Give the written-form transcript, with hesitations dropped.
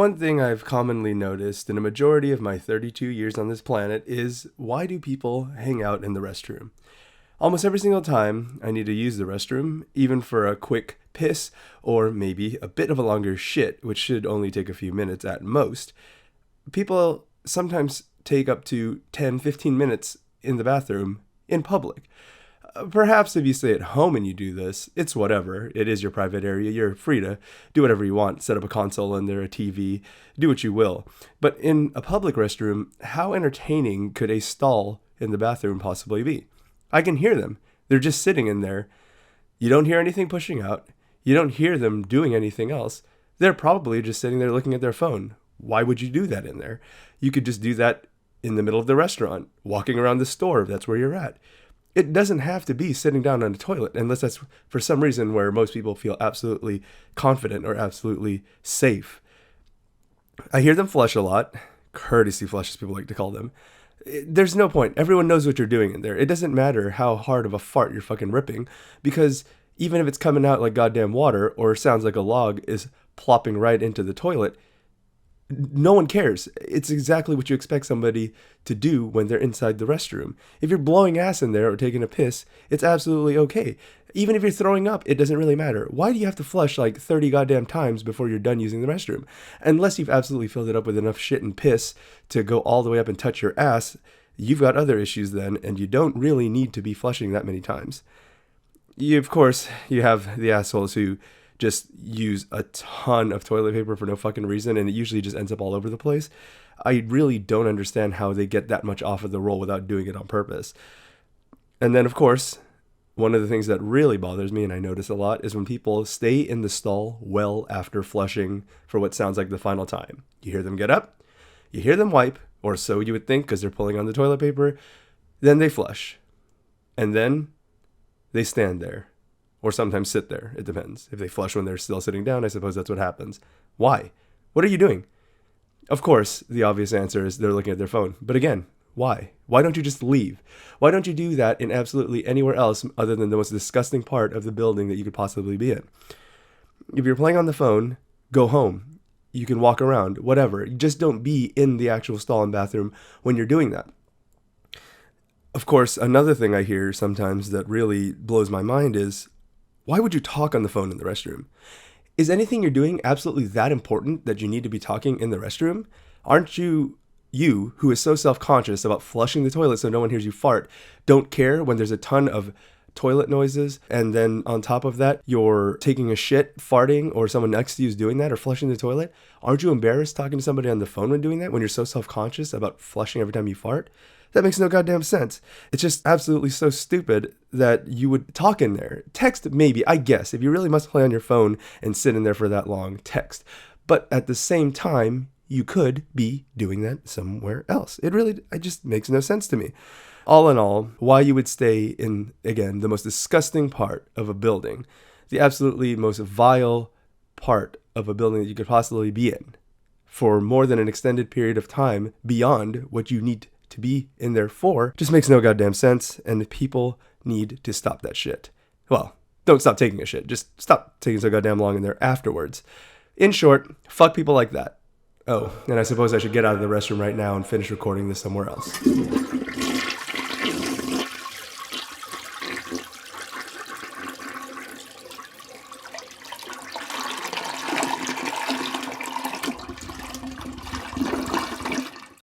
One thing I've commonly noticed in a majority of my 32 years on this planet is, why do people hang out in the restroom? Almost every single time I need to use the restroom, even for a quick piss or maybe a bit of a longer shit, which should only take a few minutes at most, people sometimes take up to 10, 15 minutes in the bathroom in public. Perhaps if you stay at home and you do this, it's whatever. It is your private area. You're free to do whatever you want. Set up a console in there, a TV, do what you will. But in a public restroom, how entertaining could a stall in the bathroom possibly be? I can hear them. They're just sitting in there. You don't hear anything pushing out. You don't hear them doing anything else. They're probably just sitting there looking at their phone. Why would you do that in there? You could just do that in the middle of the restaurant, walking around the store if that's where you're at. It doesn't have to be sitting down on a toilet, unless that's for some reason where most people feel absolutely confident or absolutely safe. I hear them flush a lot. Courtesy flushes, people like to call them. There's no point. Everyone knows what you're doing in there. It doesn't matter how hard of a fart you're fucking ripping, because even if it's coming out like goddamn water or sounds like a log is plopping right into the toilet, no one cares. It's exactly what you expect somebody to do when they're inside the restroom. If you're blowing ass in there or taking a piss, it's absolutely okay. Even if you're throwing up, it doesn't really matter. Why do you have to flush like 30 goddamn times before you're done using the restroom? Unless you've absolutely filled it up with enough shit and piss to go all the way up and touch your ass, you've got other issues then, and you don't really need to be flushing that many times. Of course, you have the assholes who just use a ton of toilet paper for no fucking reason, and it usually just ends up all over the place. I really don't understand how they get that much off of the roll without doing it on purpose. And then, of course, one of the things that really bothers me, and I notice a lot, is when people stay in the stall well after flushing for what sounds like the final time. You hear them get up, you hear them wipe, or so you would think because they're pulling on the toilet paper, then they flush. And then they stand there. Or sometimes sit there. It depends. If they flush when they're still sitting down, I suppose that's what happens. Why? What are you doing? Of course, the obvious answer is they're looking at their phone. But again, why? Why don't you just leave? Why don't you do that in absolutely anywhere else other than the most disgusting part of the building that you could possibly be in? If you're playing on the phone, go home. You can walk around, whatever. You just don't be in the actual stall and bathroom when you're doing that. Of course, another thing I hear sometimes that really blows my mind is, why would you talk on the phone in the restroom? Is anything you're doing absolutely that important that you need to be talking in the restroom? Aren't you who is so self-conscious about flushing the toilet so no one hears you fart, don't care when there's a ton of toilet noises, and then on top of that, you're taking a shit, farting, or someone next to you is doing that or flushing the toilet? Aren't you embarrassed talking to somebody on the phone when doing that, when you're so self-conscious about flushing every time you fart? That makes no goddamn sense. It's just absolutely so stupid that you would talk in there. Text, maybe, I guess. If you really must play on your phone and sit in there for that long, text. But at the same time, you could be doing that somewhere else. It just makes no sense to me. All in all, why you would stay in, again, the most disgusting part of a building, the absolutely most vile part of a building that you could possibly be in, for more than an extended period of time beyond what you need to be in there for, just makes no goddamn sense, and people need to stop that shit. Well, don't stop taking a shit, just stop taking so goddamn long in there afterwards. In short, fuck people like that. Oh, and I suppose I should get out of the restroom right now and finish recording this somewhere else.